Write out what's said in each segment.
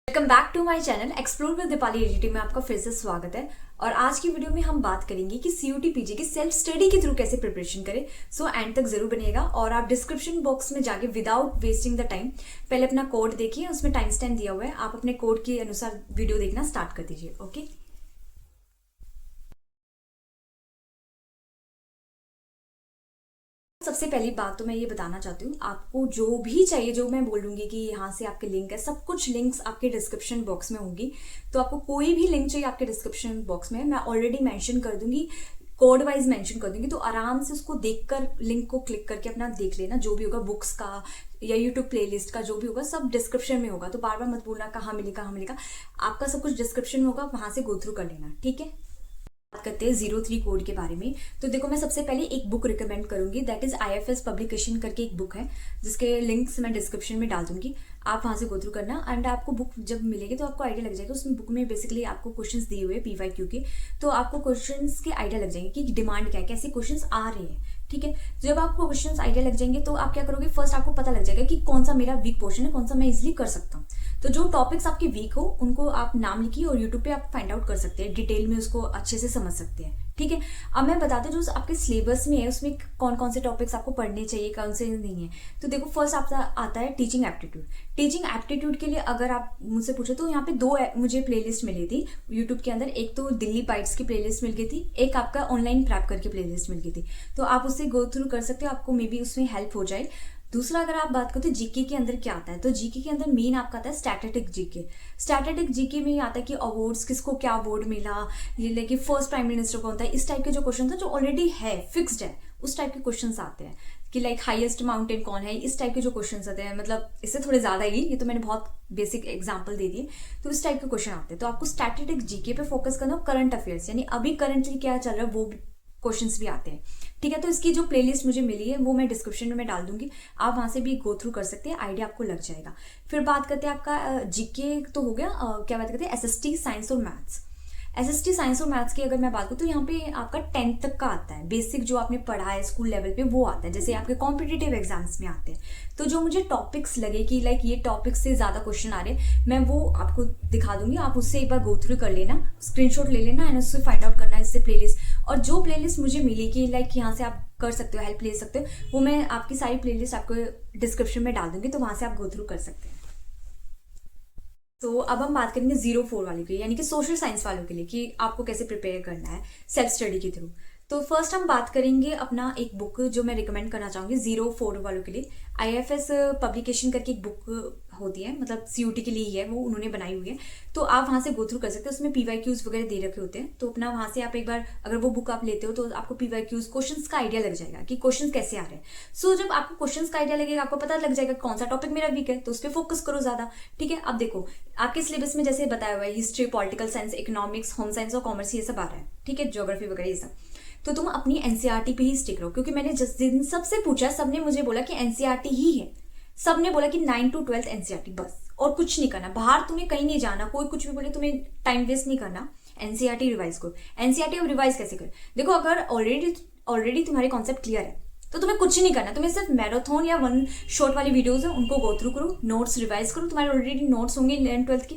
Welcome back to my channel explore with Deepali एडीटी में आपका फिर से स्वागत है। और आज की वीडियो में हम बात करेंगे कि सीयूटी पीजी की सेल्फ स्टडी के थ्रू कैसे प्रिपरेशन करें। सो एंड तक जरूर बनेगा और आप डिस्क्रिप्शन बॉक्स में जाके विदाउट वेस्टिंग द टाइम पहले अपना कोड देखिए, उसमें टाइम स्टैम्प दिया हुआ है, आप अपने कोड के अनुसार वीडियो देखना स्टार्ट कर दीजिए। ओके, सबसे पहली बात तो मैं ये बताना चाहती हूँ, आपको जो भी चाहिए, जो मैं बोलूंगी कि यहाँ से आपके लिंक है, सब कुछ लिंक्स आपके डिस्क्रिप्शन बॉक्स में होंगी। तो आपको कोई भी लिंक चाहिए आपके डिस्क्रिप्शन बॉक्स में, मैं ऑलरेडी मेंशन कर दूंगी, कोड वाइज मेंशन कर दूंगी। तो आराम से उसको देखकर लिंक को क्लिक करके अपना देख लेना, जो भी होगा बुक्स का या यूट्यूब प्लेलिस्ट का जो भी होगा सब डिस्क्रिप्शन में होगा। तो बार बार मत बोलना कहाँ मिलेगा कहाँ मिलेगा, आपका सब कुछ डिस्क्रिप्शन में होगा, वहां से गो थ्रू कर लेना। ठीक है, बात करते हैं 03 कोड के बारे में। तो देखो, मैं सबसे पहले एक बुक रिकमेंड करूंगी, दैट इज आईएफएस पब्लिकेशन करके एक बुक है, जिसके लिंक्स मैं डिस्क्रिप्शन में डाल दूंगी, आप वहां से गो थ्रू करना। एंड आपको बुक जब मिलेगी तो आपको आइडिया लग जाएगा। उसमें बुक में बेसिकली आपको क्वेश्चंस दिए हुए पीवाईक्यू के, तो आपको क्वेश्चंस के आइडिया लग जाएंगे कि डिमांड क्या है, कैसे क्वेश्चंस आ रहे हैं। ठीक है, जब आपको क्वेश्चंस आइडिया लग जाएंगे तो आप क्या करोगे, फर्स्ट आपको पता लग जाएगा कि कौन सा मेरा वीक पोर्शन है, कौन सा मैं इजिली कर सकता हूँ। तो जो टॉपिक्स आपके वीक हो उनको आप नाम लिखिए और यूट्यूब पे आप फाइंड आउट कर सकते हैं, डिटेल में उसको अच्छे से समझ सकते हैं। ठीक है, अब मैं बताती हूँ जो आपके सिलेबस में है उसमें कौन कौन से टॉपिक्स आपको पढ़ने चाहिए, कौन से नहीं है। तो देखो, फर्स्ट आपका आता है टीचिंग एप्टीट्यूड। टीचिंग एप्टीट्यूड के लिए अगर आप मुझसे पूछो तो यहाँ पे दो मुझे प्लेलिस्ट मिली थी यूट्यूब के अंदर, एक तो दिल्ली बाइट्स की प्लेलिस्ट मिल गई थी, एक आपका ऑनलाइन प्रैप करके प्लेलिस्ट मिल गई थी। तो आप उससे गो थ्रू कर सकते हो, आपको मे बी उसमें हेल्प हो जाए। दूसरा, अगर आप बात करो तो जीके के अंदर क्या आता है, तो जीके के अंदर मेन आपका आता है स्टैटिस्टिक जीके। स्टैटिस्टिक जीके में आता है कि अवार्ड्स किसको क्या अवार्ड मिला, ये लेके फर्स्ट प्राइम मिनिस्टर कौन था, इस टाइप के जो क्वेश्चन था जो ऑलरेडी है फिक्स्ड है, उस टाइप के क्वेश्चन आते हैं कि लाइक हाईएस्ट माउंटेन कौन है, इस टाइप के जो क्वेश्चन आते हैं। मतलब इससे थोड़े ज्यादा ही, ये तो मैंने बहुत बेसिक एग्जांपल दे दिए। तो इस टाइप के क्वेश्चन आते हैं, तो आपको स्टैटिस्टिक जीके पे फोकस करना, करंट अफेयर्स यानी अभी करंटली क्या चल रहा है वो क्वेश्चंस भी आते हैं। ठीक है, तो इसकी जो प्लेलिस्ट मुझे मिली है वो मैं डिस्क्रिप्शन में डाल दूंगी, आप वहां से भी गो थ्रू कर सकते हैं, आइडिया आपको लग जाएगा। फिर बात करते हैं आपका जीके तो हो गया, क्या बात करते हैं एसएसटी साइंस और मैथ्स। एसएसटी साइंस और मैथ्स की अगर मैं बात करूँ तो यहाँ पे आपका 10th तक का आता है, बेसिक जो आपने पढ़ा है स्कूल लेवल पे वो आता है, जैसे आपके कॉम्पिटिटिव एग्जाम्स में आते हैं। तो जो मुझे टॉपिक्स लगे कि लाइक ये टॉपिक्स से ज्यादा क्वेश्चन आ रहे, मैं वो आपको दिखा दूंगी, आप उससे एक बार गो थ्रू कर लेना, स्क्रीनशॉट ले लेना एंड उससे फाइंड आउट करना इससे प्लेलिस्ट। और जो प्लेलिस्ट मुझे मिली कि लाइक यहाँ से आप कर सकते हो, हेल्प ले सकते हो, वो मैं आपकी सारी प्लेलिस्ट आपको डिस्क्रिप्शन में डाल दूंगी, तो वहां से आप गो थ्रू कर सकते हैं। तो अब हम बात करेंगे 04 वाले के लिए, यानी कि सोशल साइंस वालों के लिए, कि आपको कैसे प्रिपेयर करना है सेल्फ स्टडी के थ्रू। तो फर्स्ट हम बात करेंगे अपना एक बुक जो मैं रिकमेंड करना चाहूंगी 04 वालों के लिए। आईएफएस पब्लिकेशन करके एक बुक होती है, मतलब सीयूटी के लिए ही है, वो उन्होंने बनाई हुई है। तो आप वहां से गो थ्रू कर सकते हैं, उसमें पीवाईक्यूज वगैरह दे रखे होते हैं। तो अपना वहां से आप एक बार अगर वो बुक आप लेते हो तो आपको पीवाईक्यूज क्वेश्चंस का आइडिया लग जाएगा कि क्वेश्चंस कैसे आ रहे हैं। सो जब आपको क्वेश्चंस का आइडिया लगेगा, आपको पता लग जाएगा कौन सा टॉपिक मेरा वीक है, तो उस पर फोकस करो ज्यादा। ठीक है, अब देखो आपके सिलेबस में जैसे बताया हुआ है history, political science, economics, home science और कॉमर्स, ये सब आ रहा है। ठीक है, ज्योग्राफी वगैरह ये सब। तो तुम अपनी एनसीईआरटी पे ही स्टिक रहो, क्योंकि मैंने जिस दिन सबसे पूछा सबने मुझे बोला कि एनसीईआरटी ही है, सबने बोला कि 9 to 12 एनसीईआरटी बस, और कुछ नहीं करना, बाहर तुम्हें कहीं नहीं जाना, कोई कुछ भी बोले तुम्हें टाइम वेस्ट नहीं करना, एनसीईआरटी रिवाइज करो। एनसीईआरटी अब रिवाइज कैसे करें, देखो अगर ऑलरेडी तुम्हारे कॉन्सेप्ट क्लियर है तो तुम्हें कुछ नहीं करना, तुम्हें सिर्फ मैराथन या वन शॉट वाली वीडियोस है उनको गो थ्रू करो, नोट्स रिवाइज करो, तुम्हारे ऑलरेडी नोट्स होंगे 11th-12th के,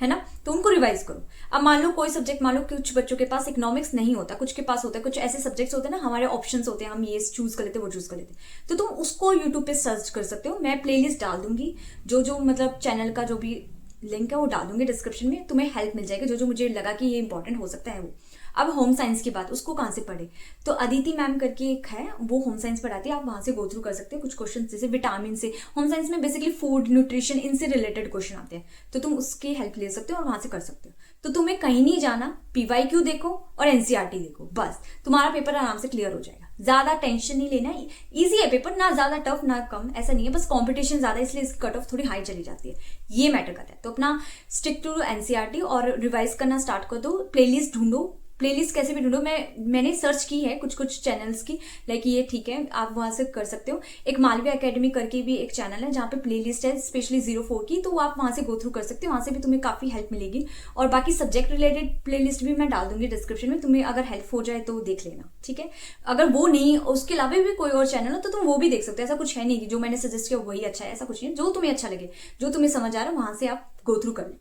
है ना, तो उनको रिवाइज करो। अब मान लो कोई सब्जेक्ट, मान लो कुछ बच्चों के पास इकोनॉमिक्स नहीं होता, कुछ के पास होता है, कुछ ऐसे सब्जेक्ट्स होते हैं ना, हमारे ऑप्शंस होते हैं, हम ये चूज कर लेते हैं वो चूज कर लेते हैं, तो तुम उसको यूट्यूब पे सर्च कर सकते हो। मैं प्लेलिस्ट डाल दूंगी, जो मतलब चैनल का जो भी लिंक है वो डाल दूंगी डिस्क्रिप्शन में, तुम्हें हेल्प मिल जाएगी, जो मुझे लगा कि ये इंपॉर्टेंट हो सकता है वो। अब होम साइंस की बात, उसको कहाँ से पढ़े, तो अदिति मैम करके एक है, वो होम साइंस पढ़ाती है, आप वहां से गो थ्रू कर सकते हैं कुछ क्वेश्चन, जैसे विटामिन से, होम साइंस में बेसिकली फूड, न्यूट्रिशन, इनसे रिलेटेड क्वेश्चन आते हैं, तो तुम उसकी हेल्प ले सकते हो और वहां से कर सकते हो। तो तुम्हें कहीं नहीं जाना, पीवाईक्यू देखो और एनसीईआरटी देखो, बस तुम्हारा पेपर आराम से क्लियर हो जाएगा। ज्यादा टेंशन नहीं लेना, इजी है पेपर, ना ज्यादा टफ ना कम, ऐसा नहीं है, बस कंपटीशन ज्यादा इसलिए इसकी कट ऑफ थोड़ी हाई चली जाती है, ये मैटर करता है। तो अपना स्टिक टू एनसीईआरटी और रिवाइज करना स्टार्ट कर दो। प्लेलिस्ट ढूंढो, प्लेलिस्ट कैसे भी ढूंढो, मैंने सर्च की है कुछ चैनल्स की, लाइक ये ठीक है, आप वहां से कर सकते हो। एक मालवीय एकेडमी करके भी एक चैनल है जहाँ पे प्लेलिस्ट है स्पेशली 04 की, तो आप वहां से गो थ्रू कर सकते हो, वहां से भी तुम्हें काफी हेल्प मिलेगी। और बाकी सब्जेक्ट रिलेटेड प्लेलिस्ट भी मैं डाल दूंगी डिस्क्रिप्शन में, तुम्हें अगर हेल्प हो जाए तो देख लेना। ठीक है, अगर वो नहीं, उसके अलावा भी कोई और चैनल हो तो तुम वो भी देख सकते हो, ऐसा कुछ है नहीं कि जो मैंने सजेस्ट किया वही अच्छा है, ऐसा कुछ नहीं है, जो तुम्हें अच्छा लगे, जो तुम्हें समझ आ रहा है वहां से आप गो थ्रू कर लो।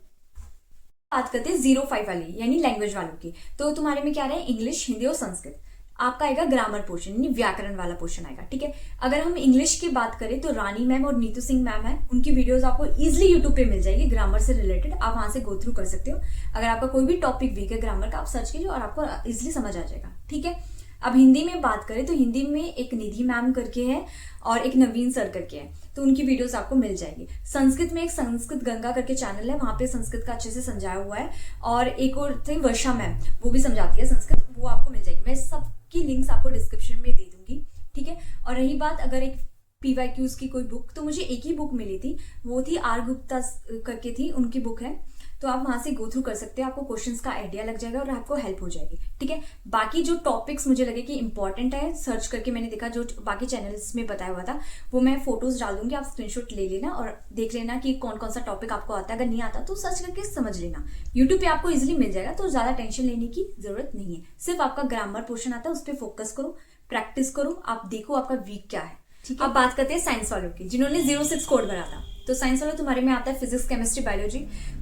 बात करते हैं 05 वाली यानी लैंग्वेज वालों की। तो तुम्हारे में क्या रहा है, इंग्लिश, हिंदी और संस्कृत। आपका आएगा ग्रामर पोर्शन यानी व्याकरण वाला पोर्शन आएगा, ठीक है। अगर हम इंग्लिश की बात करें तो रानी मैम और नीतू सिंह मैम है, उनकी वीडियोस आपको इजीली यूट्यूब पे मिल जाएगी ग्रामर से रिलेटेड, आप वहां से गो थ्रू कर सकते हो। अगर आपका कोई भी टॉपिक वीक है ग्रामर का, आप सर्च कीजिए और आपको इजिली समझ आ जाएगा, ठीक है। अब हिंदी में बात करें तो हिंदी में एक निधि मैम करके है और एक नवीन सर करके है, तो उनकी वीडियोस आपको मिल जाएगी। संस्कृत में एक संस्कृत गंगा करके चैनल है, वहां पे संस्कृत का अच्छे से समझाया हुआ है। और एक और थे वर्षा मैम, वो भी समझाती है संस्कृत, वो आपको मिल जाएगी। मैं सबकी लिंक्स आपको डिस्क्रिप्शन में दे दूंगी, ठीक है। और रही बात अगर एक PYQs की कोई बुक, तो मुझे एक ही बुक मिली थी, वो थी आर गुप्ता करके थी, उनकी बुक है, तो आप वहां से गो थ्रू कर सकते हैं, आपको क्वेश्चंस का आइडिया लग जाएगा और आपको हेल्प हो जाएगी, ठीक है। बाकी जो टॉपिक्स मुझे लगे कि इंपॉर्टेंट है, सर्च करके मैंने देखा, जो बाकी चैनल्स में बताया हुआ था वो मैं फोटोज डाल दूंगी, आप स्क्रीनशॉट ले लेना और देख लेना कि कौन कौन सा टॉपिक आपको आता है। अगर नहीं आता तो सर्च करके समझ लेना, यूट्यूब पे आपको इजिली मिल जाएगा, तो ज्यादा टेंशन लेने की जरूरत नहीं है। सिर्फ आपका ग्रामर पोर्शन आता है, उस पर फोकस करो, प्रैक्टिस करो, आप देखो आपका वीक क्या है, ठीक है। अब बात करते हैं साइंस वालों की, जिन्होंने 06 कोड भरा था। तो साइंस वालों तुम्हारे में आता है physics, chemistry, biology.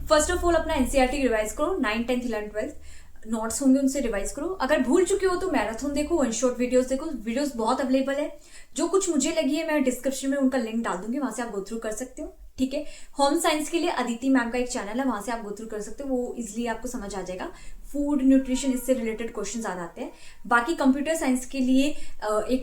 First of all अपना एनसीईआरटी रिवाइज करो, 9th, 10th, 11th, 12th notes होंगे उनसे रिवाइज करो। अगर भूल चुके हो तो मैराथन देखो, वन शॉट वीडियोस देखो, वीडियोस बहुत अवेलेबल है। जो कुछ मुझे लगी है मैं डिस्क्रिप्शन में उनका लिंक डाल दूंगी, वहां से आप गो थ्रू कर सकते हो, ठीक है। होम साइंस के लिए अदिति मैम का एक चैनल है, वहां से आप गो थ्रू कर सकते हो, वो इजिली आपको समझ आ जाएगा। फूड, न्यूट्रिशन, इससे रिलेटेड क्वेश्चन आ जाते हैं। बाकी कंप्यूटर साइंस के लिए एक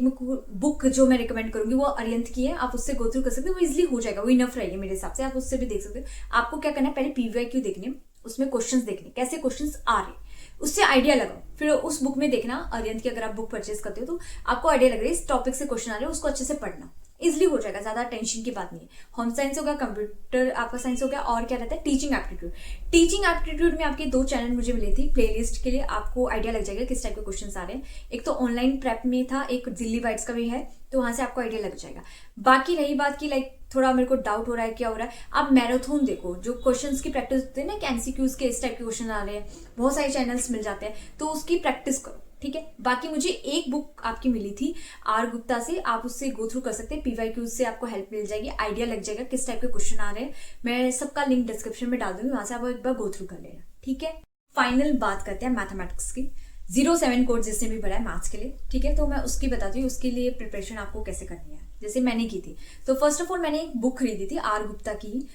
बुक जो मैं रिकमेंड करूंगी वो अरियंत की है, आप उससे गो थ्रू कर सकते हो, वो इजिली हो जाएगा, वो इनफ रहेगी मेरे हिसाब से, आप उससे भी देख सकते हो। आपको क्या करना है, पहले PYQ देखने, उसमें क्वेश्चंस देखने, कैसे क्वेश्चंस आ रहे, उससे आइडिया लगाओ। फिर उस बुक में देखना, अरियंत की अगर आप बुक परचेज करते हो तो आपको आइडिया लग रहा है इस टॉपिक से क्वेश्चन आ रहे हैं, उसको अच्छे से पढ़ना, इजिली हो जाएगा, ज्यादा टेंशन की बात नहीं है। होम साइंस हो गया, कंप्यूटर आपका साइंस हो गया, और क्या रहता है, टीचिंग एप्टीट्यूड। टीचिंग एप्टीट्यूड में आपके 2 चैनल मुझे मिले थे, प्लेलिस्ट के लिए आपको आइडिया लग जाएगा किस टाइप के क्वेश्चंस आ रहे हैं। एक तो ऑनलाइन प्रेप में था, एक दिल्ली वाइट्स का भी है, तो वहां से आपको आइडिया लग जाएगा। बाकी रही बात की लाइक थोड़ा मेरे को डाउट हो रहा है क्या हो रहा है, आप मैराथन देखो, जो क्वेश्चंस की प्रैक्टिस होती है ना, कि MCQs के इस टाइप के क्वेश्चन आ रहे हैं, बहुत सारे चैनल्स मिल जाते हैं, तो उसकी प्रैक्टिस करो, ठीक है। बाकी मुझे एक बुक आपकी मिली थी आर गुप्ता से, आप उससे गो थ्रू कर सकते हैं, PYQs से आपको हेल्प मिल जाएगी, आइडिया लग जाएगा किस टाइप के क्वेश्चन आ रहे हैं। मैं सबका लिंक डिस्क्रिप्शन में डाल दूंगी, वहां से आप एक बार गो थ्रू कर लेना, ठीक है। फाइनल बात करते हैं मैथमेटिक्स की, 07 कोड जिसने भी भरा है मैथ्स के लिए, ठीक है। तो मैं उसकी बताती हूँ, उसके लिए प्रिपरेशन आपको कैसे करनी है, जैसे मैंने की थी। तो फर्स्ट ऑफ ऑल मैंने एक बुक खरीदी थी आर गुप्ता की,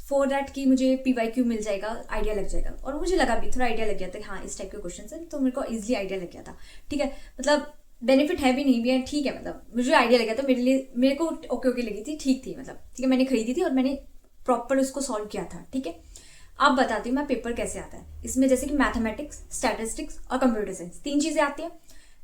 फॉर दैट की मुझे PYQ मिल जाएगा, आइडिया लग जाएगा, और मुझे लगा भी थोड़ा आइडिया लग गया था, हाँ इस टाइप के क्वेश्चन है, तो मेरे को इजिली आइडिया लग गया था, ठीक है। मतलब बेनिफिट है भी नहीं भी है, ठीक है, मतलब मुझे आइडिया लग गया था, मेरे को ओके लगी थी, ठीक थी, मतलब ठीक है। मैंने खरीदी थी और मैंने प्रॉपर उसको सॉल्व किया था, ठीक है। अब बताती हूँ मैं पेपर कैसे आता है इसमें, जैसे कि मैथमेटिक्स, स्टैटिस्टिक्स और कंप्यूटर साइंस, 3 चीजें आती है।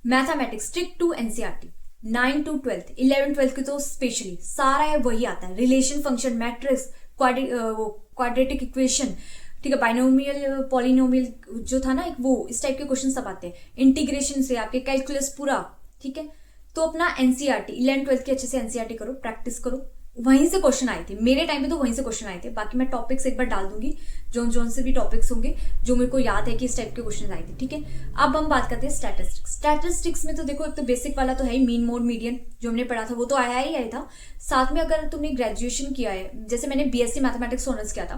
Mathematics strict to NCERT, 9 to 12th, 11 12th की तो स्पेशली सारा है वही आता है, relation, function, matrix, quadratic equation, ठीक है, बाइनोमियल, पॉलिनोमियल जो था ना एक, वो इस टाइप के क्वेश्चन सब आते हैं, इंटीग्रेशन से आपके कैलकुलस पूरा, ठीक है। तो अपना NCERT 11 12th के अच्छे से NCERT करो, प्रैक्टिस करो, वहीं से क्वेश्चन आए थे मेरे टाइम पे, तो वहीं से क्वेश्चन आए थे। बाकी मैं टॉपिक्स एक बार डाल दूंगी, जोन से भी टॉपिक्स होंगे जो मेरे को याद है कि इस टाइप के क्वेश्चन आए थे, ठीक है। अब हम बात करते हैं स्टैटिस्टिक्स। स्टैटिस्टिक्स में तो देखो एक तो बेसिक वाला तो है ही, मीन, मोड, मीडियन जो हमने पढ़ा था वो तो आया ही आया था। साथ में अगर तुमने ग्रेजुएशन किया है, जैसे मैंने BSc मैथमेटिक्स ऑनर्स किया था,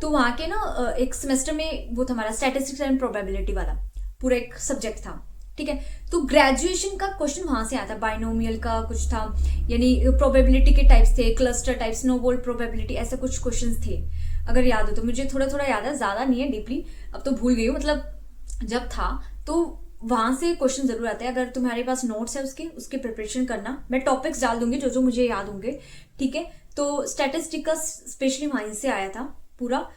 तो वहां के ना एक सेमेस्टर में वो था हमारा स्टैटिस्टिक्स एंड प्रोबेबिलिटी वाला पूरा एक सब्जेक्ट था, ठीक है। तो ग्रेजुएशन का क्वेश्चन वहां से आता है, बाइनोमियल का कुछ था, यानी प्रोबेबिलिटी के टाइप्स थे, क्लस्टर टाइप, स्नोबॉल प्रोबेबिलिटी, ऐसे कुछ क्वेश्चंस थे, अगर याद हो तो। मुझे थोड़ा थोड़ा याद है, ज्यादा नहीं है डीपली, अब तो भूल गई हूँ, मतलब जब था तो वहां से क्वेश्चन जरूर आते हैं। अगर तुम्हारे पास नोट्स है उसके प्रिपरेशन करना, मैं टॉपिक्स डाल दूंगी जो जो मुझे याद होंगे, ठीक है। तो स्टैटिस्टिक का स्पेशली वहीं से आया था पूरा,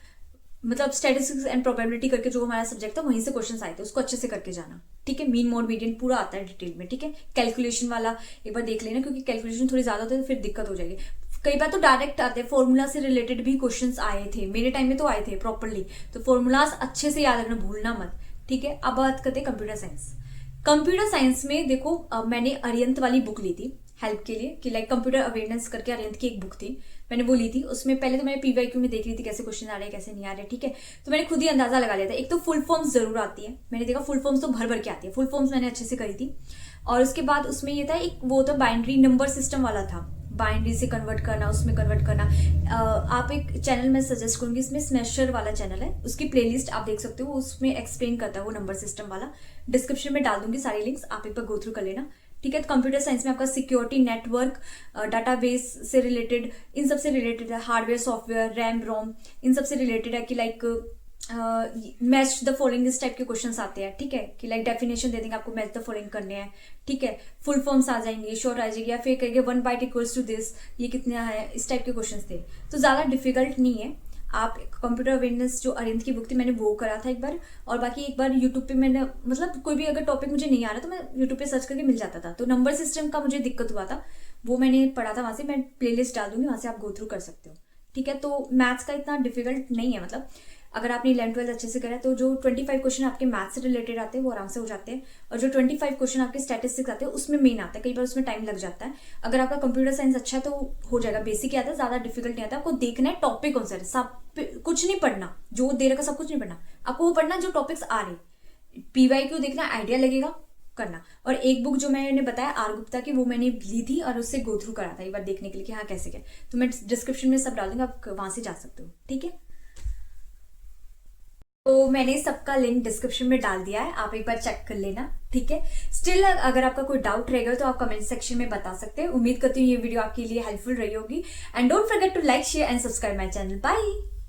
मतलब स्टैटिस्टिक्स एंड प्रोबेबिलिटी करके जो हमारा सब्जेक्ट था वहीं से क्वेश्चंस आए थे, उसको अच्छे से करके जाना, ठीक है। मीन, मोड, मीडियन पूरा आता है डिटेल में, ठीक है। कैलकुलेशन वाला एक बार देख लेना, क्योंकि कैलकुलेशन थोड़ी ज्यादा होती है तो फिर दिक्कत हो जाएगी। कई बार तो डायरेक्ट आते हैं, फॉर्मूला से रिलेटेड भी क्वेश्चंस आए थे मेरे टाइम में, तो आए थे प्रॉपरली, तो फॉर्मूलाज अच्छे से याद रखना, भूलना मत, ठीक है। अब बात करते हैं कंप्यूटर साइंस। कंप्यूटर साइंस में देखो मैंने अरियंत वाली बुक ली थी हेल्प के लिए, कि लाइक कंप्यूटर अवेयरनेस करके अरियंत की एक बुक थी, मैंने वो ली थी। उसमें पहले तो मैंने PYQ में देख रही थी कैसे क्वेश्चन आ रहे हैं कैसे नहीं आ रहे, ठीक है। तो मैंने खुद ही अंदाजा लगा लिया था। एक तो फुल फॉर्म्स जरूर आती है, मैंने देखा फुल फॉर्म्स तो भर भर के आती है, फुल फॉर्म्स मैंने अच्छे से करी थी। और उसके बाद उसमें ये था एक वो तो बाइनरी नंबर सिस्टम वाला था, बाइनरी से कन्वर्ट करना, उसमें कन्वर्ट करना। आप एक चैनल मैं सजेस्ट करूंगी, इसमें स्मैशर वाला चैनल है, उसकी प्लेलिस्ट आप देख सकते हो, उसमें एक्सप्लेन करता है वो नंबर सिस्टम वाला। डिस्क्रिप्शन में डाल दूंगी सारी लिंक्स, आप एक बार गो थ्रू कर लेना, ठीक है। तो कंप्यूटर साइंस में आपका सिक्योरिटी, नेटवर्क, डाटाबेस से रिलेटेड, इन सब से रिलेटेड है, हार्डवेयर, सॉफ्टवेयर, रैम रोम, इन सब से रिलेटेड है कि लाइक मैच द फॉलोइंग, इस टाइप के क्वेश्चंस आते हैं, ठीक है, कि लाइक डेफिनेशन दे देंगे आपको, मैच द फॉलोइंग करने हैं, ठीक है। फुल फॉर्म्स आ जाएंगे, शॉर्ट आ जाएगी, या फिर कहेंगे 1 बाइट इक्वल्स टू दिस, ये कितना है, इस टाइप के क्वेश्चंस थे। तो ज्यादा डिफिकल्ट नहीं है। आप कंप्यूटर अवेयरनेस जो अरिंद की बुक थी, मैंने वो करा था एक बार, और बाकी एक बार यूट्यूब पे मैंने, मतलब कोई भी अगर टॉपिक मुझे नहीं आ रहा तो मैं यूट्यूब पे सर्च करके मिल जाता था। तो नंबर सिस्टम का मुझे दिक्कत हुआ था, वो मैंने पढ़ा था वहां से, मैं प्लेलिस्ट डाल दूंगी, वहां से आप गो थ्रू कर सकते हो, ठीक है। तो मैथ्स का इतना डिफिकल्ट नहीं है, मतलब अगर आपने 11th-12th अच्छे से करा है तो जो 25 क्वेश्चन आपके मैथ्स से रिलेटेड आते हैं वो आराम से हो जाते हैं, और जो 25 क्वेश्चन आपके स्टैटिस्टिक्स आते हैं उसमें मेन आता है, कई बार उसमें टाइम लग जाता है। अगर आपका कंप्यूटर साइंस अच्छा है तो हो जाएगा, बेसिक आता है, ज्यादा डिफिकल्ट नहीं आता। आपको देखना है टॉपिक कौन सा है, सब कुछ नहीं पढ़ना, जो दे रखा सब कुछ नहीं पढ़ना, आपको वो पढ़ना जो टॉपिक्स आ रहे। PYQ देखना, आइडिया लगेगा, करना। और एक बुक जो मैंने बताया आर गुप्ता की, वो मैंने ली थी और उससे गो थ्रू करा था एक बार देखने के लिए कि हाँ कैसे क्या, तो मैं डिस्क्रिप्शन में सब डाल दूंगा, आप वहां से जा सकते हो, ठीक है। तो मैंने सबका लिंक डिस्क्रिप्शन में डाल दिया है, आप एक बार चेक कर लेना, ठीक है। स्टिल अगर आपका कोई डाउट रहेगा तो आप कमेंट सेक्शन में बता सकते हैं। उम्मीद करती हूँ ये वीडियो आपके लिए हेल्पफुल रही होगी, and don't forget to like, share and subscribe my channel. Bye.